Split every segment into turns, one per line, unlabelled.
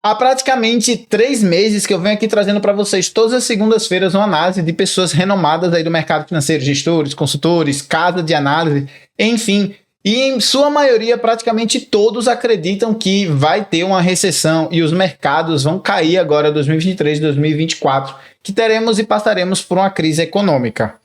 Há praticamente 3 meses que eu venho aqui trazendo para vocês todas as segundas-feiras uma análise de pessoas renomadas aí do mercado financeiro, gestores, consultores, casa de análise, enfim. E em sua maioria, praticamente todos acreditam que vai ter uma recessão e os mercados vão cair agora 2023, 2024, que teremos e passaremos por uma crise econômica.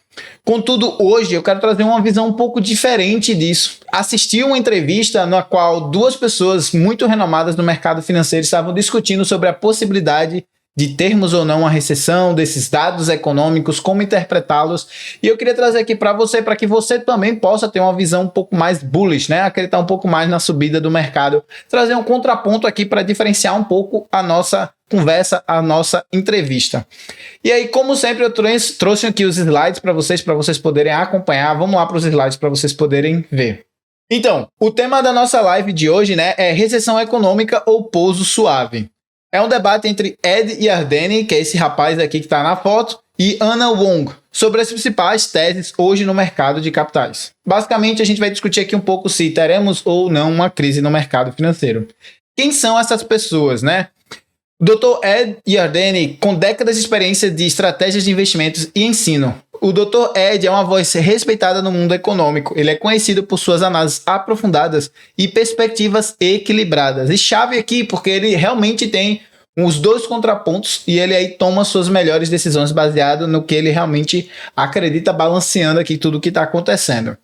Contudo, hoje eu quero trazer uma visão um pouco diferente disso. Assisti uma entrevista na qual duas pessoas muito renomadas no mercado financeiro estavam discutindo sobre a possibilidade de termos ou não uma recessão, desses dados econômicos, como interpretá-los. E eu queria trazer aqui para que você também possa ter uma visão um pouco mais bullish, né? Acreditar um pouco mais na subida do mercado. Trazer um contraponto aqui para diferenciar um pouco a nossa conversa, a nossa entrevista. E aí, como sempre, eu trouxe aqui os slides para vocês poderem acompanhar. Vamos lá para os slides para vocês poderem ver. Então, o tema da nossa live de hoje, né, é recessão econômica ou pouso suave. É um debate entre Ed Yardeni, que é esse rapaz aqui que está na foto, e Anna Wong, sobre as principais teses hoje no mercado de capitais. Basicamente, a gente vai discutir aqui um pouco se teremos ou não uma crise no mercado financeiro. Quem são essas pessoas, né? O Dr. Ed Yardeni, com décadas de experiência de estratégias de investimentos e ensino. O Dr. Ed é uma voz respeitada no mundo econômico. Ele é conhecido por suas análises aprofundadas e perspectivas equilibradas. E chave aqui, porque ele realmente tem os dois contrapontos e ele aí toma suas melhores decisões baseado no que ele realmente acredita, balanceando aqui tudo o que está acontecendo.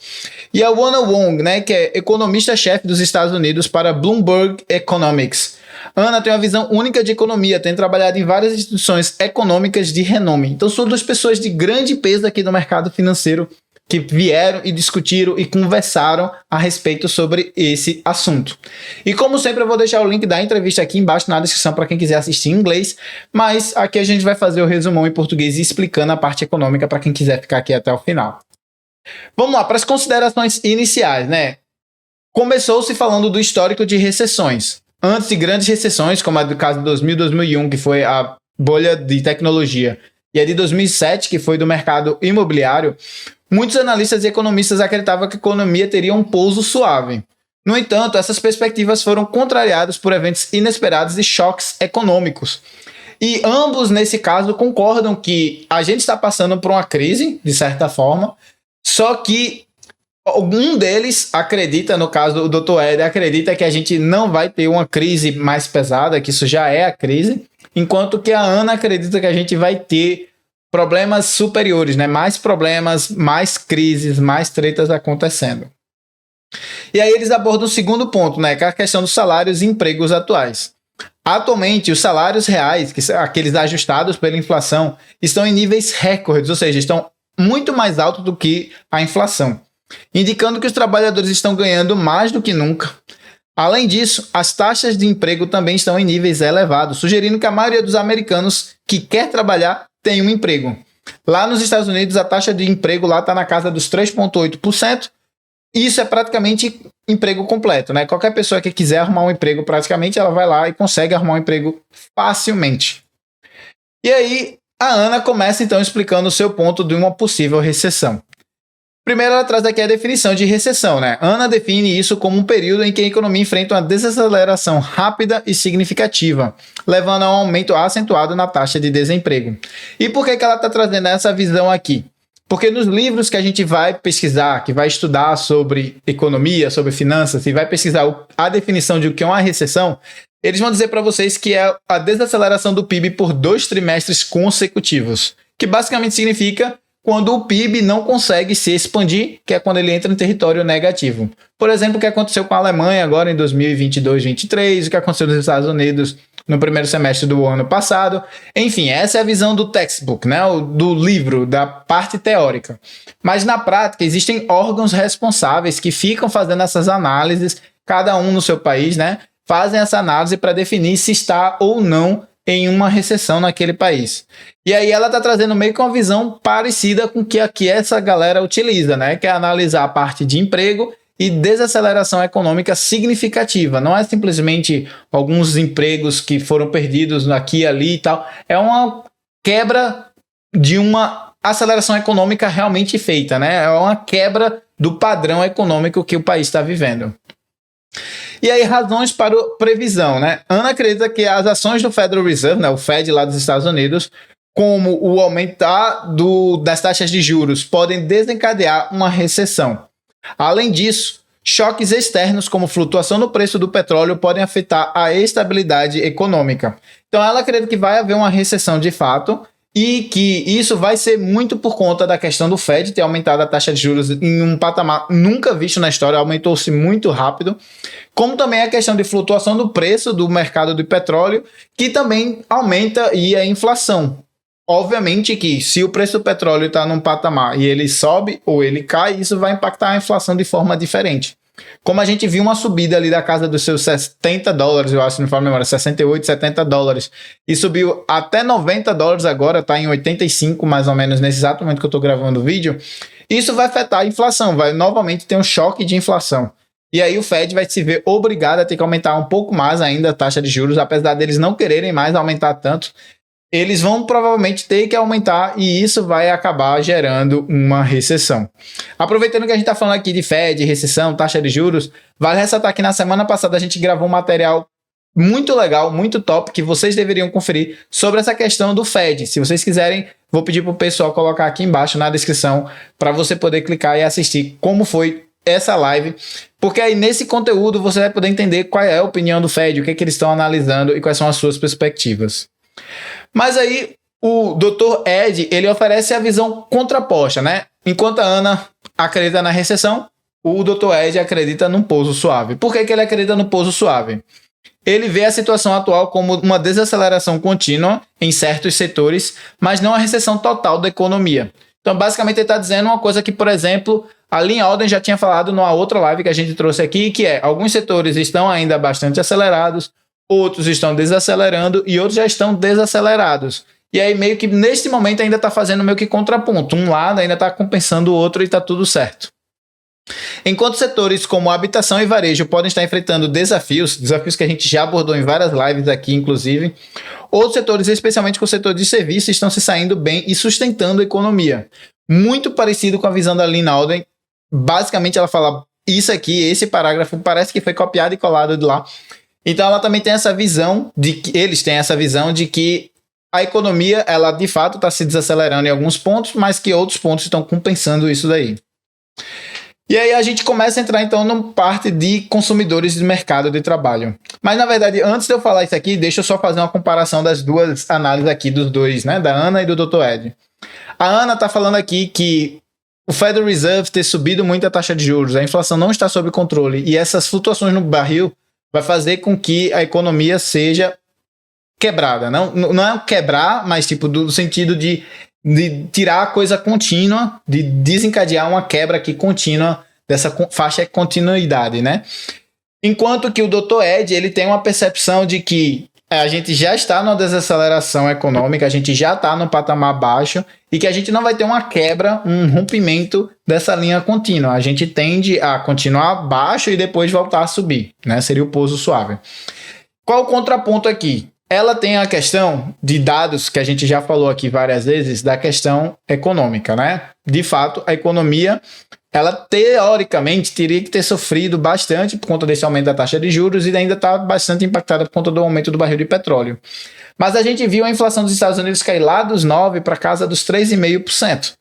E a Anna Wong, né, que é economista-chefe dos Estados Unidos para Bloomberg Economics. Ana tem uma visão única de economia, tem trabalhado em várias instituições econômicas de renome. Então são duas pessoas de grande peso aqui no mercado financeiro que vieram e discutiram e conversaram a respeito sobre esse assunto. E como sempre eu vou deixar o link da entrevista aqui embaixo na descrição para quem quiser assistir em inglês, mas aqui a gente vai fazer o resumão em português explicando a parte econômica para quem quiser ficar aqui até o final. Vamos lá, para as considerações iniciais, né? Começou-se falando do histórico de recessões. Antes de grandes recessões, como a do caso de 2000 e 2001, que foi a bolha de tecnologia, e a de 2007, que foi do mercado imobiliário, muitos analistas e economistas acreditavam que a economia teria um pouso suave. No entanto, essas perspectivas foram contrariadas por eventos inesperados e choques econômicos. E ambos, nesse caso, concordam que a gente está passando por uma crise, de certa forma, só que um deles acredita, no caso o Dr. Ed, acredita que a gente não vai ter uma crise mais pesada, que isso já é a crise, enquanto que a Ana acredita que a gente vai ter problemas superiores, né? Mais problemas, mais crises, mais tretas acontecendo. E aí eles abordam o segundo ponto, né? Que é a questão dos salários e empregos atuais. Atualmente, os salários reais, que são aqueles ajustados pela inflação, estão em níveis recordes, ou seja, estão muito mais altos do que a inflação, indicando que os trabalhadores estão ganhando mais do que nunca. Além disso, as taxas de emprego também estão em níveis elevados, sugerindo que a maioria dos americanos que quer trabalhar tem um emprego. Lá nos Estados Unidos, a taxa de emprego lá está na casa dos 3,8%. Isso é praticamente emprego completo, né? Qualquer pessoa que quiser arrumar um emprego, praticamente, ela vai lá e consegue arrumar um emprego facilmente. E aí, a Ana começa então explicando o seu ponto de uma possível recessão. Primeiro, ela traz aqui a definição de recessão, né? Ana define isso como um período em que a economia enfrenta uma desaceleração rápida e significativa, levando a um aumento acentuado na taxa de desemprego. E por que ela está trazendo essa visão aqui? Porque nos livros que a gente vai pesquisar, que vai estudar sobre economia, sobre finanças, e vai pesquisar a definição de o que é uma recessão, eles vão dizer para vocês que é a desaceleração do PIB por 2 trimestres consecutivos, que basicamente significa quando o PIB não consegue se expandir, que é quando ele entra em território negativo. Por exemplo, o que aconteceu com a Alemanha agora em 2022-23, o que aconteceu nos Estados Unidos no primeiro semestre do ano passado. Enfim, essa é a visão do textbook, né? Do livro, da parte teórica. Mas na prática, existem órgãos responsáveis que ficam fazendo essas análises, cada um no seu país, né? Fazem essa análise para definir se está ou não em uma recessão naquele país. E aí ela está trazendo meio que uma visão parecida com o que aqui essa galera utiliza, né? Que é analisar a parte de emprego e desaceleração econômica significativa. Não é simplesmente alguns empregos que foram perdidos aqui e ali e tal. É uma quebra de uma aceleração econômica realmente feita, né? É uma quebra do padrão econômico que o país está vivendo. E aí, razões para a previsão, né? Ana acredita que as ações do Federal Reserve, né, o Fed lá dos Estados Unidos, como o aumentar das taxas de juros, podem desencadear uma recessão. Além disso, choques externos, como flutuação no preço do petróleo, podem afetar a estabilidade econômica. Então, ela acredita que vai haver uma recessão de fato e que isso vai ser muito por conta da questão do Fed ter aumentado a taxa de juros em um patamar nunca visto na história, aumentou-se muito rápido, como também a questão de flutuação do preço do mercado do petróleo, que também aumenta a inflação. Obviamente que se o preço do petróleo está num patamar e ele sobe ou ele cai, isso vai impactar a inflação de forma diferente. Como a gente viu uma subida ali da casa dos seus $70, eu acho, se não for memória, 68, $70, e subiu até $90 agora, está em 85 mais ou menos nesse exato momento que eu estou gravando o vídeo, isso vai afetar a inflação, vai novamente ter um choque de inflação. E aí o Fed vai se ver obrigado a ter que aumentar um pouco mais ainda a taxa de juros, apesar deles não quererem mais aumentar tanto, eles vão provavelmente ter que aumentar e isso vai acabar gerando uma recessão. Aproveitando que a gente está falando aqui de Fed, recessão, taxa de juros, vale ressaltar que na semana passada a gente gravou um material muito legal, muito top, que vocês deveriam conferir sobre essa questão do Fed. Se vocês quiserem, vou pedir para o pessoal colocar aqui embaixo na descrição para você poder clicar e assistir como foi essa live, porque aí nesse conteúdo você vai poder entender qual é a opinião do Fed, o que eles estão analisando e quais são as suas perspectivas. Mas aí o Dr. Ed, ele oferece a visão contraposta, né? Enquanto a Ana acredita na recessão, o Dr. Ed acredita num pouso suave. Por que ele acredita no pouso suave? Ele vê a situação atual como uma desaceleração contínua em certos setores, mas não a recessão total da economia. Então, basicamente, ele está dizendo uma coisa que, por exemplo, a Lynn Alden já tinha falado numa outra live que a gente trouxe aqui, que é, alguns setores estão ainda bastante acelerados, outros estão desacelerando e outros já estão desacelerados. E aí meio que neste momento ainda está fazendo meio que contraponto. Um lado ainda está compensando o outro e está tudo certo. Enquanto setores como habitação e varejo podem estar enfrentando desafios que a gente já abordou em várias lives aqui, inclusive, outros setores, especialmente com o setor de serviços, estão se saindo bem e sustentando a economia. Muito parecido com a visão da Lynn Alden. Basicamente ela fala isso aqui, esse parágrafo parece que foi copiado e colado de lá. Então ela também tem essa visão de que eles têm essa visão de que a economia, ela de fato está se desacelerando em alguns pontos, mas que outros pontos estão compensando isso daí. E aí a gente começa a entrar então numa parte de consumidores de mercado de trabalho. Mas na verdade, antes de eu falar isso aqui, deixa eu só fazer uma comparação das duas análises aqui dos dois, né, da Ana e do Dr. Ed. A Ana está falando aqui que o Federal Reserve ter subido muito a taxa de juros, a inflação não está sob controle e essas flutuações no barril vai fazer com que a economia seja quebrada. Não é quebrar, mas tipo do sentido de tirar a coisa contínua, de desencadear uma quebra aqui contínua dessa faixa de continuidade, né? Enquanto que o Dr. Ed, ele tem uma percepção de que a gente já está numa desaceleração econômica, a gente já está no patamar baixo e que a gente não vai ter uma quebra, um rompimento dessa linha contínua. A gente tende a continuar baixo e depois voltar a subir, né? Seria o pouso suave. Qual o contraponto aqui? Ela tem a questão de dados que a gente já falou aqui várias vezes, da questão econômica, né? De fato, a economia, ela teoricamente teria que ter sofrido bastante por conta desse aumento da taxa de juros e ainda está bastante impactada por conta do aumento do barril de petróleo. Mas a gente viu a inflação dos Estados Unidos cair lá dos 9% para casa dos 3,5%.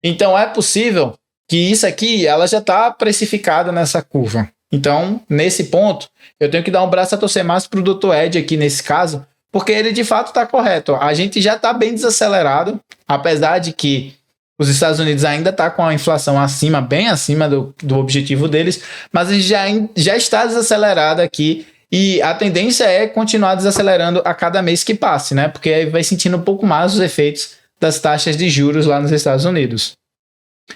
Então é possível que isso aqui ela já está precificada nessa curva. Então, nesse ponto, eu tenho que dar um braço a torcer mais para o Dr. Ed aqui nesse caso, porque ele de fato está correto. A gente já está bem desacelerado, apesar de que os Estados Unidos ainda está com a inflação acima, bem acima do objetivo deles, mas a gente já está desacelerado aqui e a tendência é continuar desacelerando a cada mês que passe, né? Porque aí vai sentindo um pouco mais os efeitos das taxas de juros lá nos Estados Unidos.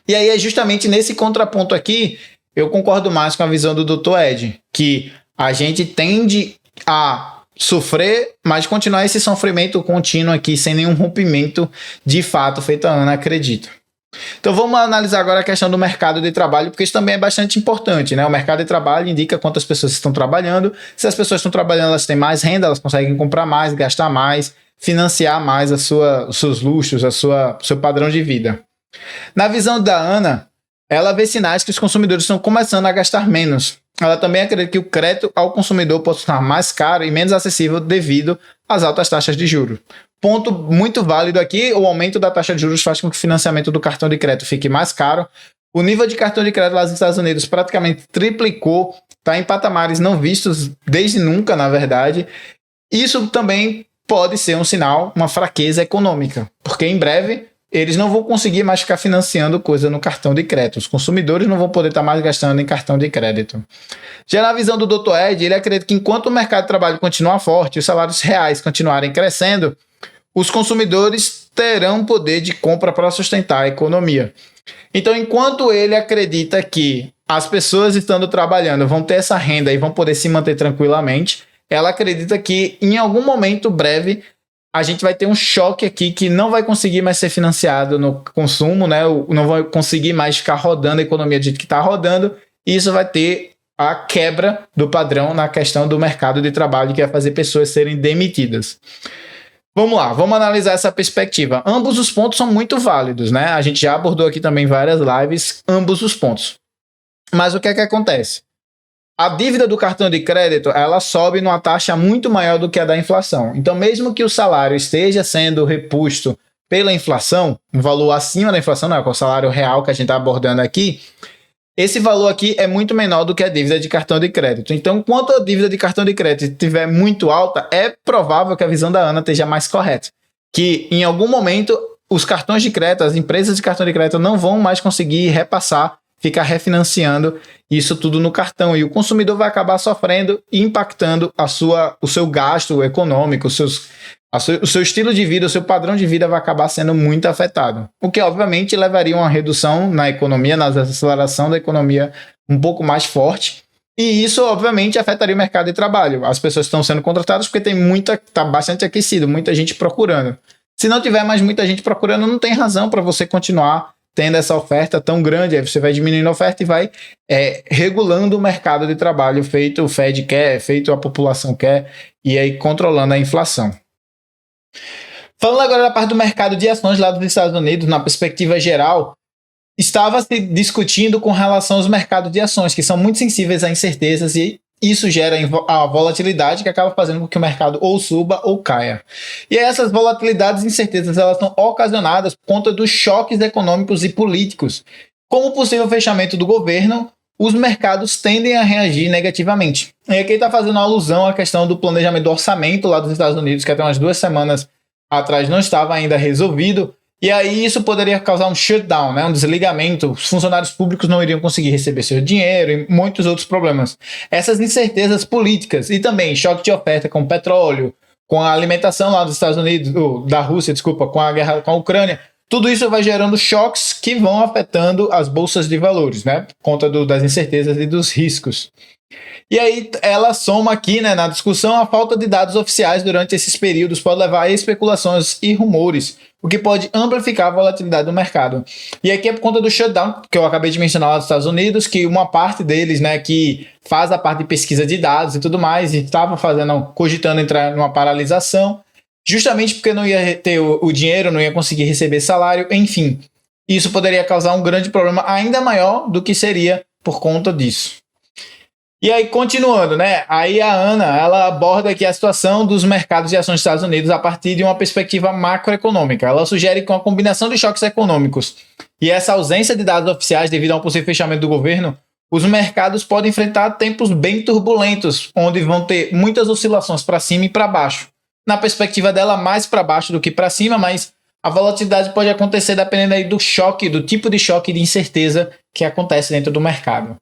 E aí é justamente nesse contraponto aqui, eu concordo mais com a visão do Dr. Ed, que a gente tende a sofrer, mas continuar esse sofrimento contínuo aqui, sem nenhum rompimento de fato, feito a Ana acredita. Então vamos analisar agora a questão do mercado de trabalho, porque isso também é bastante importante, né? O mercado de trabalho indica quantas pessoas estão trabalhando. Se as pessoas estão trabalhando, elas têm mais renda, elas conseguem comprar mais, gastar mais, financiar mais os seus luxos, seu padrão de vida. Na visão da Ana, ela vê sinais que os consumidores estão começando a gastar menos. Ela também acredita que o crédito ao consumidor pode estar mais caro e menos acessível devido às altas taxas de juros. Ponto muito válido aqui, o aumento da taxa de juros faz com que o financiamento do cartão de crédito fique mais caro. O nível de cartão de crédito lá nos Estados Unidos praticamente triplicou, está em patamares não vistos desde nunca, na verdade. Isso também pode ser um sinal, uma fraqueza econômica, porque em breve eles não vão conseguir mais ficar financiando coisa no cartão de crédito. Os consumidores não vão poder estar mais gastando em cartão de crédito. Já na visão do Dr. Ed, ele acredita que enquanto o mercado de trabalho continuar forte e os salários reais continuarem crescendo, os consumidores terão poder de compra para sustentar a economia. Então, enquanto ele acredita que as pessoas estando trabalhando vão ter essa renda e vão poder se manter tranquilamente, ela acredita que em algum momento breve a gente vai ter um choque aqui que não vai conseguir mais ser financiado no consumo, né? Não vai conseguir mais ficar rodando a economia do jeito que está rodando, e isso vai ter a quebra do padrão na questão do mercado de trabalho, que vai fazer pessoas serem demitidas. Vamos lá, vamos analisar essa perspectiva. Ambos os pontos são muito válidos, né? A gente já abordou aqui também várias lives, ambos os pontos. Mas o que é que acontece? A dívida do cartão de crédito, ela sobe numa taxa muito maior do que a da inflação. Então, mesmo que o salário esteja sendo reposto pela inflação, um valor acima da inflação, não é o salário real que a gente está abordando aqui, esse valor aqui é muito menor do que a dívida de cartão de crédito. Então, enquanto a dívida de cartão de crédito estiver muito alta, é provável que a visão da Ana esteja mais correta. Que, em algum momento, os cartões de crédito, as empresas de cartão de crédito não vão mais conseguir repassar, ficar refinanciando isso tudo no cartão, e o consumidor vai acabar sofrendo e impactando o seu gasto econômico, o seu estilo de vida, o seu padrão de vida vai acabar sendo muito afetado, o que obviamente levaria a uma redução na economia, na aceleração da economia um pouco mais forte, e isso obviamente afetaria o mercado de trabalho. As pessoas estão sendo contratadas porque está bastante aquecido, muita gente procurando. Se não tiver mais muita gente procurando, não tem razão para você continuar tendo essa oferta tão grande. Aí você vai diminuindo a oferta e vai regulando o mercado de trabalho, feito o Fed quer, feito a população quer, e aí controlando a inflação. Falando agora da parte do mercado de ações lá dos Estados Unidos, na perspectiva geral, estava se discutindo com relação aos mercados de ações, que são muito sensíveis a incertezas, e isso gera a volatilidade que acaba fazendo com que o mercado ou suba ou caia. E essas volatilidades e incertezas, elas são ocasionadas por conta dos choques econômicos e políticos. Com o possível fechamento do governo, os mercados tendem a reagir negativamente. E aqui está fazendo alusão à questão do planejamento do orçamento lá dos Estados Unidos, que até umas 2 semanas atrás não estava ainda resolvido. E aí isso poderia causar um shutdown, né? Um desligamento, os funcionários públicos não iriam conseguir receber seu dinheiro e muitos outros problemas. Essas incertezas políticas e também choque de oferta com o petróleo, com a alimentação lá dos Estados Unidos, da Rússia, desculpa, com a guerra com a Ucrânia, tudo isso vai gerando choques que vão afetando as bolsas de valores, né? Por conta das incertezas e dos riscos. E aí ela soma aqui, né, na discussão, a falta de dados oficiais durante esses períodos pode levar a especulações e rumores, o que pode amplificar a volatilidade do mercado. E aqui é por conta do shutdown, que eu acabei de mencionar lá dos Estados Unidos, que uma parte deles, né, que faz a parte de pesquisa de dados e tudo mais, e estava cogitando entrar numa paralisação, justamente porque não ia ter o dinheiro, não ia conseguir receber salário, enfim. Isso poderia causar um grande problema ainda maior do que seria por conta disso. E aí, continuando, né? Aí a Ana, ela aborda aqui a situação dos mercados de ações dos Estados Unidos a partir de uma perspectiva macroeconômica. Ela sugere que com a combinação de choques econômicos e essa ausência de dados oficiais devido a um possível fechamento do governo, os mercados podem enfrentar tempos bem turbulentos, onde vão ter muitas oscilações para cima e para baixo. Na perspectiva dela, mais para baixo do que para cima, mas a volatilidade pode acontecer dependendo aí do choque, do tipo de choque de incerteza que acontece dentro do mercado.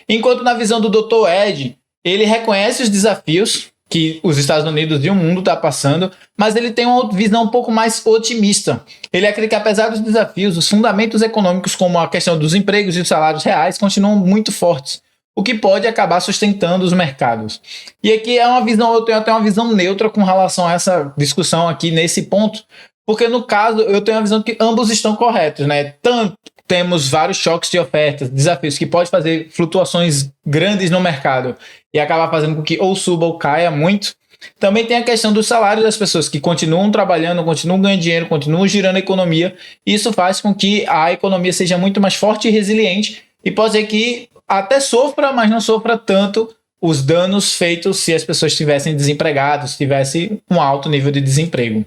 Enquanto na visão do Dr. Ed, ele reconhece os desafios que os Estados Unidos e o mundo estão passando, mas ele tem uma visão um pouco mais otimista. Ele acredita que apesar dos desafios, os fundamentos econômicos como a questão dos empregos e os salários reais continuam muito fortes, o que pode acabar sustentando os mercados. E aqui eu tenho até uma visão neutra com relação a essa discussão aqui nesse ponto, porque no caso eu tenho a visão que ambos estão corretos, né? Tanto temos vários choques de ofertas, desafios que podem fazer flutuações grandes no mercado e acabar fazendo com que ou suba ou caia muito. Também tem a questão do salário das pessoas que continuam trabalhando, continuam ganhando dinheiro, continuam girando a economia. Isso faz com que a economia seja muito mais forte e resiliente e pode ser que até sofra, mas não sofra tanto os danos feitos se as pessoas estivessem desempregadas, tivesse um alto nível de desemprego.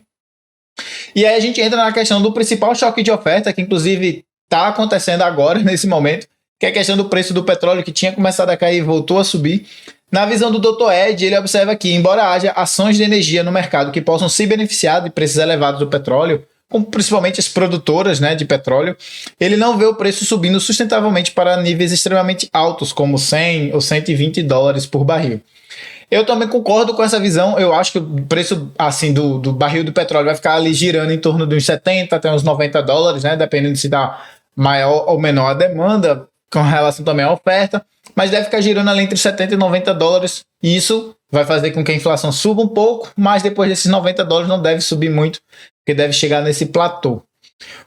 E aí a gente entra na questão do principal choque de oferta, que inclusive está acontecendo agora, nesse momento, que é a questão do preço do petróleo, que tinha começado a cair e voltou a subir. Na visão do Dr. Ed, ele observa que, embora haja ações de energia no mercado que possam se beneficiar de preços elevados do petróleo, como principalmente as produtoras, né, de petróleo, ele não vê o preço subindo sustentavelmente para níveis extremamente altos, como 100 ou 120 dólares por barril. Eu também concordo com essa visão. Eu acho que o preço assim, do barril do petróleo vai ficar ali girando em torno de uns 70 até uns 90 dólares, né, dependendo de se está maior ou menor a demanda, com relação também à oferta, mas deve ficar girando ali entre 70 e 90 dólares. E isso vai fazer com que a inflação suba um pouco, mas depois desses 90 dólares não deve subir muito, porque deve chegar nesse platô.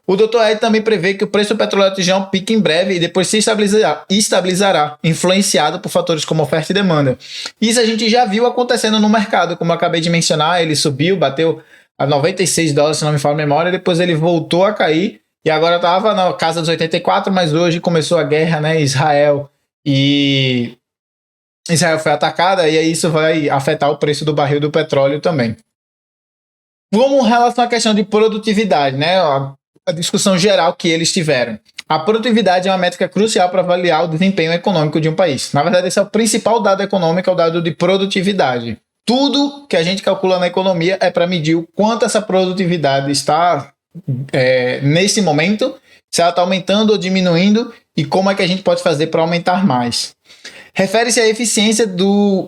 O Dr. Ed também prevê que o preço do petróleo atingirá um pico em breve e depois se estabilizará, influenciado por fatores como oferta e demanda. Isso a gente já viu acontecendo no mercado, como eu acabei de mencionar, ele subiu, bateu a 96 dólares, se não me falha a memória, depois ele voltou a cair e agora estava na casa dos 84, mas hoje começou a guerra, né, Israel foi atacada e aí isso vai afetar o preço do barril do petróleo também. Vamos em relação à questão de produtividade, né? A discussão geral que eles tiveram. A produtividade é uma métrica crucial para avaliar o desempenho econômico de um país. Na verdade, esse é o principal dado econômico, é o dado de produtividade. Tudo que a gente calcula na economia é para medir o quanto essa produtividade está nesse momento, se ela está aumentando ou diminuindo e como é que a gente pode fazer para aumentar mais. Refere-se à eficiência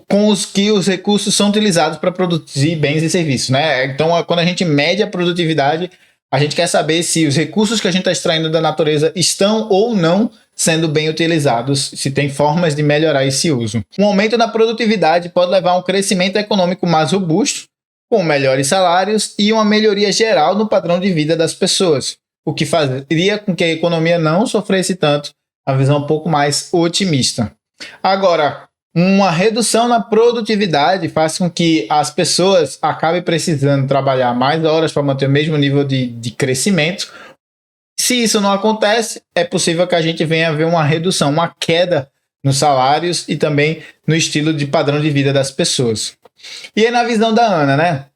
com os que os recursos são utilizados para produzir bens e serviços, né? Então, quando a gente mede a produtividade, a gente quer saber se os recursos que a gente está extraindo da natureza estão ou não sendo bem utilizados, se tem formas de melhorar esse uso. Um aumento na produtividade pode levar a um crescimento econômico mais robusto, com melhores salários e uma melhoria geral no padrão de vida das pessoas, o que faria com que a economia não sofresse tanto, a visão um pouco mais otimista. Agora, uma redução na produtividade faz com que as pessoas acabem precisando trabalhar mais horas para manter o mesmo nível de crescimento. Se isso não acontece, é possível que a gente venha a ver uma redução, uma queda nos salários e também no estilo de padrão de vida das pessoas. E aí na visão da Ana, né?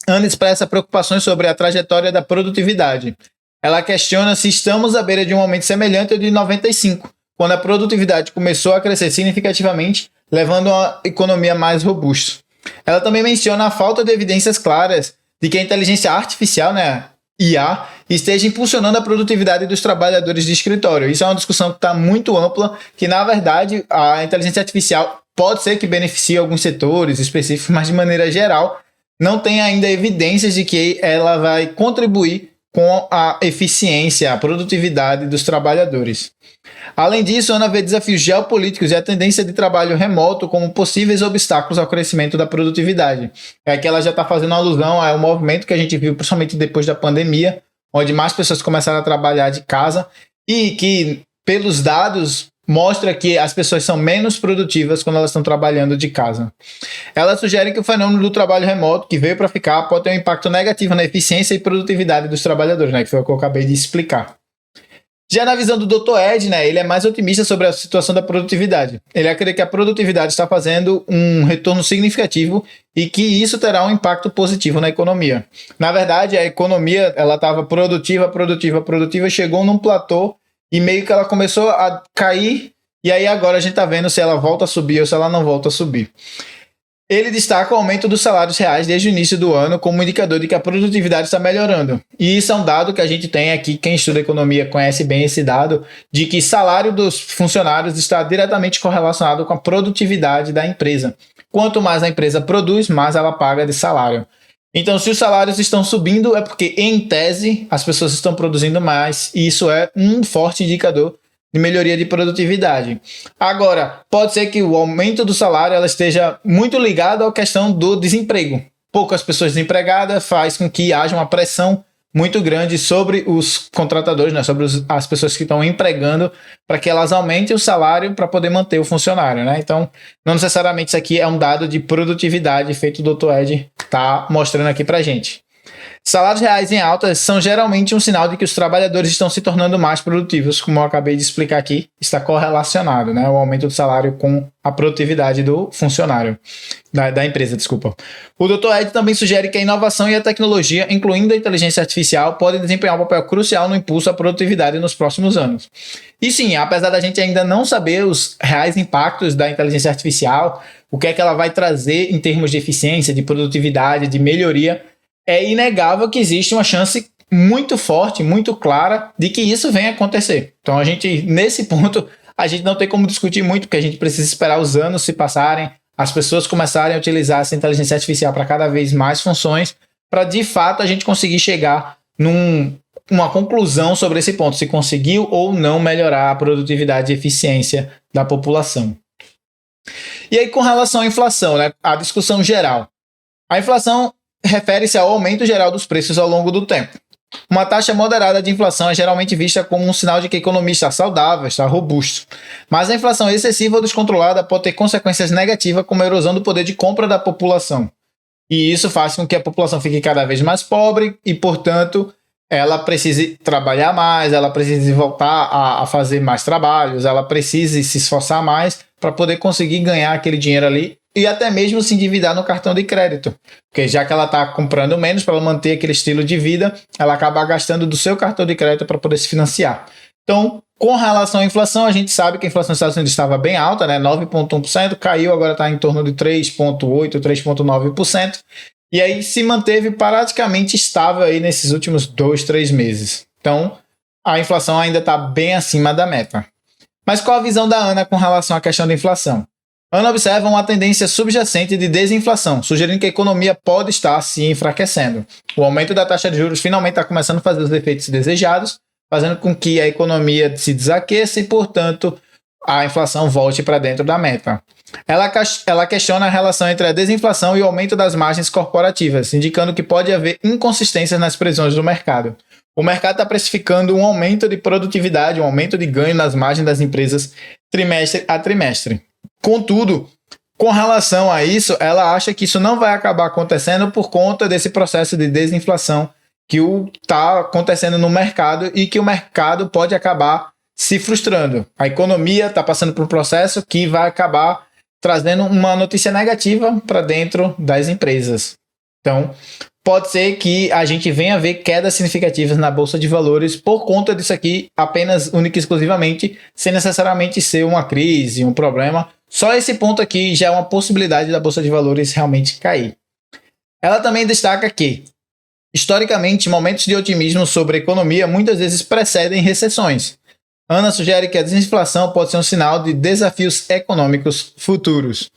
Ana expressa preocupações sobre a trajetória da produtividade. Ela questiona se estamos à beira de um aumento semelhante ao de 95, quando a produtividade começou a crescer significativamente, levando a uma economia mais robusta. Ela também menciona a falta de evidências claras de que a inteligência artificial, né, IA, esteja impulsionando a produtividade dos trabalhadores de escritório. Isso é uma discussão que está muito ampla, que na verdade a inteligência artificial pode ser que beneficie alguns setores específicos, mas de maneira geral não tem ainda evidências de que ela vai contribuir com a eficiência, a produtividade dos trabalhadores. Além disso, Ana vê desafios geopolíticos e a tendência de trabalho remoto como possíveis obstáculos ao crescimento da produtividade. É que ela já está fazendo alusão ao movimento que a gente viu, principalmente depois da pandemia, onde mais pessoas começaram a trabalhar de casa e que, pelos dados, mostra que as pessoas são menos produtivas quando elas estão trabalhando de casa. Ela sugere que o fenômeno do trabalho remoto, que veio para ficar, pode ter um impacto negativo na eficiência e produtividade dos trabalhadores, né, que foi o que eu acabei de explicar. Já na visão do Dr. Ed, né, ele é mais otimista sobre a situação da produtividade. Ele acredita que a produtividade está fazendo um retorno significativo e que isso terá um impacto positivo na economia. Na verdade, a economia ela estava produtiva, chegou num platô e meio que ela começou a cair e aí agora a gente está vendo se ela volta a subir ou se ela não volta a subir. Ele destaca o aumento dos salários reais desde o início do ano como indicador de que a produtividade está melhorando. E isso é um dado que a gente tem aqui, quem estuda economia conhece bem esse dado, de que salário dos funcionários está diretamente correlacionado com a produtividade da empresa. Quanto mais a empresa produz, mais ela paga de salário. Então, se os salários estão subindo, é porque, em tese, as pessoas estão produzindo mais, e isso é um forte indicador de melhoria de produtividade. Agora, pode ser que o aumento do salário ela esteja muito ligado à questão do desemprego. Poucas pessoas desempregadas faz com que haja uma pressão muito grande sobre os contratadores, né, sobre as pessoas que estão empregando, para que elas aumentem o salário para poder manter o funcionário, né? Então, não necessariamente isso aqui é um dado de produtividade feito o Dr. Ed está mostrando aqui para gente. Salários reais em alta são geralmente um sinal de que os trabalhadores estão se tornando mais produtivos, como eu acabei de explicar aqui, está correlacionado, né, o aumento do salário com a produtividade do funcionário, da empresa, desculpa. O Dr. Ed também sugere que a inovação e a tecnologia, incluindo a inteligência artificial, podem desempenhar um papel crucial no impulso à produtividade nos próximos anos. E sim, apesar da gente ainda não saber os reais impactos da inteligência artificial, o que é que ela vai trazer em termos de eficiência, de produtividade, de melhoria, é inegável que existe uma chance muito forte, muito clara de que isso venha acontecer. Então, nesse ponto, a gente não tem como discutir muito, porque a gente precisa esperar os anos se passarem, as pessoas começarem a utilizar essa inteligência artificial para cada vez mais funções, para de fato a gente conseguir chegar numa conclusão sobre esse ponto, se conseguiu ou não melhorar a produtividade e eficiência da população. E aí, com relação à inflação, né, a discussão geral. A inflação refere-se ao aumento geral dos preços ao longo do tempo. Uma taxa moderada de inflação é geralmente vista como um sinal de que a economia está saudável, está robusta. Mas a inflação excessiva ou descontrolada pode ter consequências negativas, como a erosão do poder de compra da população. E isso faz com que a população fique cada vez mais pobre e, portanto, ela precise trabalhar mais, ela precise voltar a fazer mais trabalhos, ela precise se esforçar mais para poder conseguir ganhar aquele dinheiro ali e até mesmo se endividar no cartão de crédito. Porque já que ela está comprando menos para manter aquele estilo de vida, ela acaba gastando do seu cartão de crédito para poder se financiar. Então, com relação à inflação, a gente sabe que a inflação nos Estados Unidos estava bem alta, né? 9,1%, caiu, agora está em torno de 3,8%, 3,9%. E aí se manteve praticamente estável aí nesses últimos 2-3 meses. Então, a inflação ainda está bem acima da meta. Mas qual a visão da Ana com relação à questão da inflação? Ana observa uma tendência subjacente de desinflação, sugerindo que a economia pode estar se enfraquecendo. O aumento da taxa de juros finalmente está começando a fazer os efeitos desejados, fazendo com que a economia se desaqueça e, portanto, a inflação volte para dentro da meta. Ela questiona a relação entre a desinflação e o aumento das margens corporativas, indicando que pode haver inconsistências nas previsões do mercado. O mercado está precificando um aumento de produtividade, um aumento de ganho nas margens das empresas trimestre a trimestre. Contudo, com relação a isso, ela acha que isso não vai acabar acontecendo por conta desse processo de desinflação que está acontecendo no mercado e que o mercado pode acabar se frustrando. A economia está passando por um processo que vai acabar trazendo uma notícia negativa para dentro das empresas. Então, pode ser que a gente venha a ver quedas significativas na Bolsa de Valores por conta disso aqui, apenas, única e exclusivamente, sem necessariamente ser uma crise, um problema. Só esse ponto aqui já é uma possibilidade da Bolsa de Valores realmente cair. Ela também destaca que, historicamente, momentos de otimismo sobre a economia muitas vezes precedem recessões. Ana sugere que a desinflação pode ser um sinal de desafios econômicos futuros.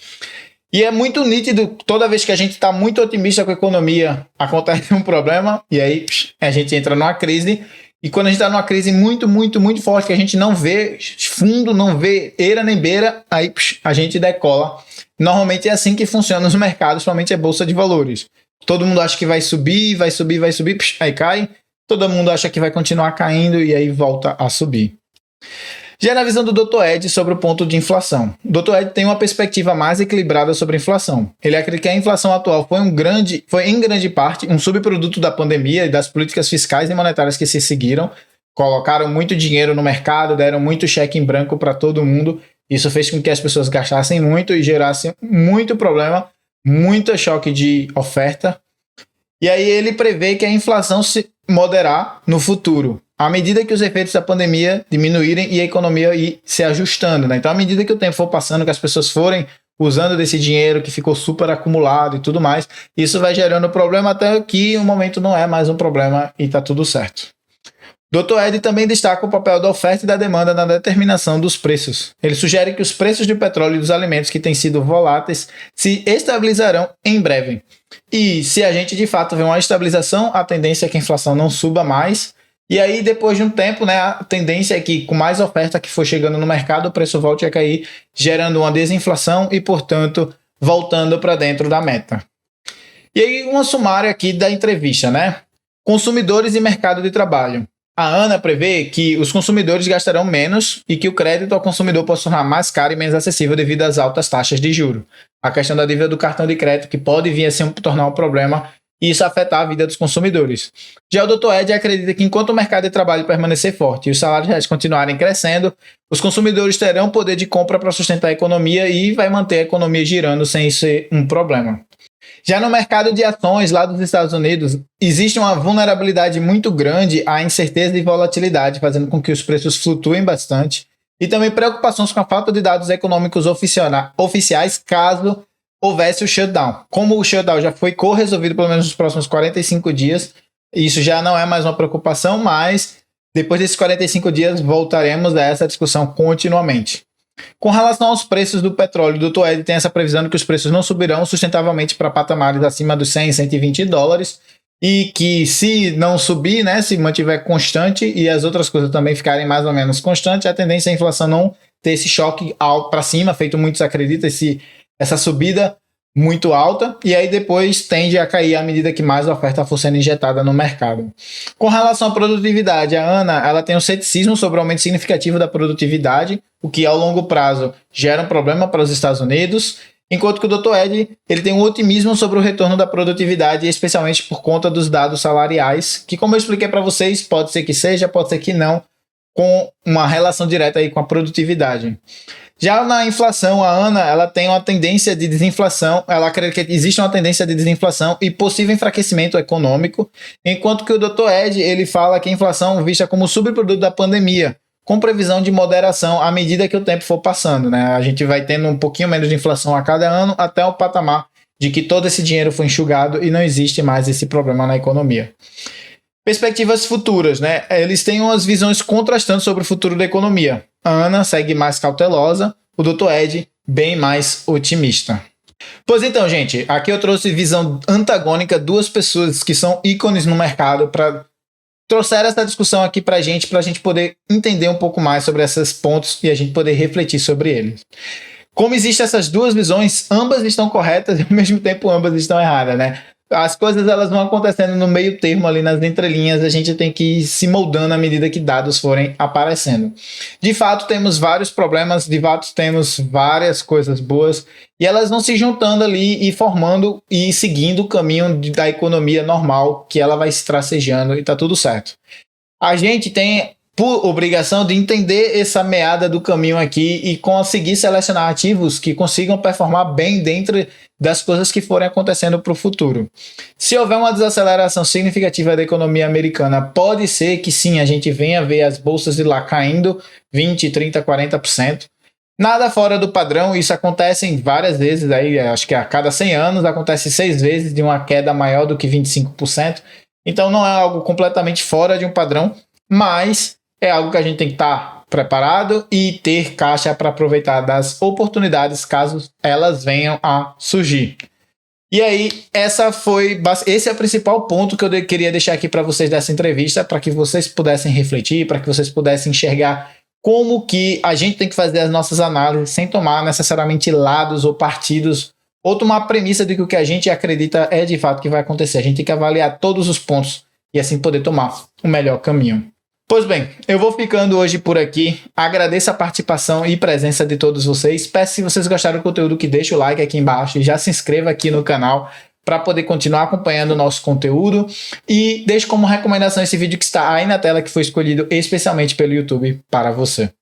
E é muito nítido, toda vez que a gente está muito otimista com a economia, acontece um problema, e aí a gente entra numa crise. E quando a gente está numa crise muito, muito, muito forte, que a gente não vê fundo, não vê eira nem beira, aí a gente decola. Normalmente é assim que funciona os mercados, principalmente a Bolsa de Valores. Todo mundo acha que vai subir, vai subir, vai subir, aí cai. Todo mundo acha que vai continuar caindo e aí volta a subir. Já na visão do Dr. Ed sobre o ponto de inflação. O Dr. Ed tem uma perspectiva mais equilibrada sobre a inflação. Ele acredita que a inflação atual foi em grande parte um subproduto da pandemia e das políticas fiscais e monetárias que se seguiram. Colocaram muito dinheiro no mercado, deram muito cheque em branco para todo mundo. Isso fez com que as pessoas gastassem muito e gerassem muito problema, muito choque de oferta. E aí ele prevê que a inflação se moderar no futuro, à medida que os efeitos da pandemia diminuírem e a economia ir se ajustando, né? Então, à medida que o tempo for passando, que as pessoas forem usando desse dinheiro que ficou super acumulado e tudo mais, isso vai gerando problema até que o momento não é mais um problema e está tudo certo. Dr. Ed também destaca o papel da oferta e da demanda na determinação dos preços. Ele sugere que os preços do petróleo e dos alimentos que têm sido voláteis se estabilizarão em breve. E se a gente de fato vê uma estabilização, a tendência é que a inflação não suba mais. E aí, depois de um tempo, né, a tendência é que com mais oferta que for chegando no mercado, o preço volte a cair, gerando uma desinflação e, portanto, voltando para dentro da meta. E aí, uma sumária aqui da entrevista, né? Consumidores e mercado de trabalho. A ANA prevê que os consumidores gastarão menos e que o crédito ao consumidor possa tornar mais caro e menos acessível devido às altas taxas de juros. A questão da dívida do cartão de crédito que pode vir a se tornar um problema e isso afetar a vida dos consumidores. Já o Dr. Ed acredita que enquanto o mercado de trabalho permanecer forte e os salários reais continuarem crescendo, os consumidores terão poder de compra para sustentar a economia e vai manter a economia girando sem ser um problema. Já no mercado de ações lá dos Estados Unidos, existe uma vulnerabilidade muito grande à incerteza e volatilidade, fazendo com que os preços flutuem bastante, e também preocupações com a falta de dados econômicos oficiais caso houvesse o shutdown. Como o shutdown já foi corresolvido pelo menos nos próximos 45 dias, isso já não é mais uma preocupação, mas depois desses 45 dias voltaremos a essa discussão continuamente. Com relação aos preços do petróleo, o Dr. Ed tem essa previsão de que os preços não subirão sustentavelmente para patamares acima dos 100 e 120 dólares e que se não subir, né, se mantiver constante e as outras coisas também ficarem mais ou menos constantes, a tendência é a inflação não ter esse choque alto para cima, feito muitos acreditam, essa subida muito alta, e aí depois tende a cair à medida que mais oferta for sendo injetada no mercado. Com relação à produtividade, a ANA ela tem um ceticismo sobre o aumento significativo da produtividade, o que ao longo prazo gera um problema para os Estados Unidos, enquanto que o Dr. Ed ele tem um otimismo sobre o retorno da produtividade, especialmente por conta dos dados salariais, que como eu expliquei para vocês, pode ser que seja, pode ser que não, com uma relação direta aí com a produtividade. Já na inflação, a ANA ela tem uma tendência de desinflação, ela acredita que existe uma tendência de desinflação e possível enfraquecimento econômico, enquanto que o Dr. Ed ele fala que a inflação vista como subproduto da pandemia, com previsão de moderação à medida que o tempo for passando, né? A gente vai tendo um pouquinho menos de inflação a cada ano até o patamar de que todo esse dinheiro foi enxugado e não existe mais esse problema na economia. Perspectivas futuras, né? Eles têm umas visões contrastantes sobre o futuro da economia. A ANA segue mais cautelosa, o Dr. Ed bem mais otimista. Pois então, gente, aqui eu trouxe visão antagônica, duas pessoas que são ícones no mercado para trouxer essa discussão aqui para a gente poder entender um pouco mais sobre esses pontos e a gente poder refletir sobre eles. Como existem essas duas visões, ambas estão corretas e ao mesmo tempo ambas estão erradas, né? As coisas elas vão acontecendo no meio termo ali nas entrelinhas, a gente tem que ir se moldando à medida que dados forem aparecendo. De fato, temos vários problemas, de fato temos várias coisas boas e elas vão se juntando ali e formando e seguindo o caminho da economia normal que ela vai se tracejando e tá tudo certo. A gente tem por obrigação de entender essa meada do caminho aqui e conseguir selecionar ativos que consigam performar bem dentro das coisas que forem acontecendo para o futuro. Se houver uma desaceleração significativa da economia americana, pode ser que sim, a gente venha ver as bolsas de lá caindo 20, 30, 40%. Nada fora do padrão, isso acontece várias vezes, aí, acho que a cada 100 anos acontece 6 vezes de uma queda maior do que 25%. Então não é algo completamente fora de um padrão, mas é algo que a gente tem que estar preparado e ter caixa para aproveitar das oportunidades caso elas venham a surgir. E aí, esse é o principal ponto que eu queria deixar aqui para vocês dessa entrevista, para que vocês pudessem refletir, para que vocês pudessem enxergar como que a gente tem que fazer as nossas análises sem tomar necessariamente lados ou partidos, ou tomar a premissa de que o que a gente acredita é de fato que vai acontecer. A gente tem que avaliar todos os pontos e assim poder tomar o melhor caminho. Pois bem, eu vou ficando hoje por aqui. Agradeço a participação e presença de todos vocês. Peço, se vocês gostaram do conteúdo, que deixe o like aqui embaixo e já se inscreva aqui no canal para poder continuar acompanhando o nosso conteúdo. E deixe como recomendação esse vídeo que está aí na tela, que foi escolhido especialmente pelo YouTube para você.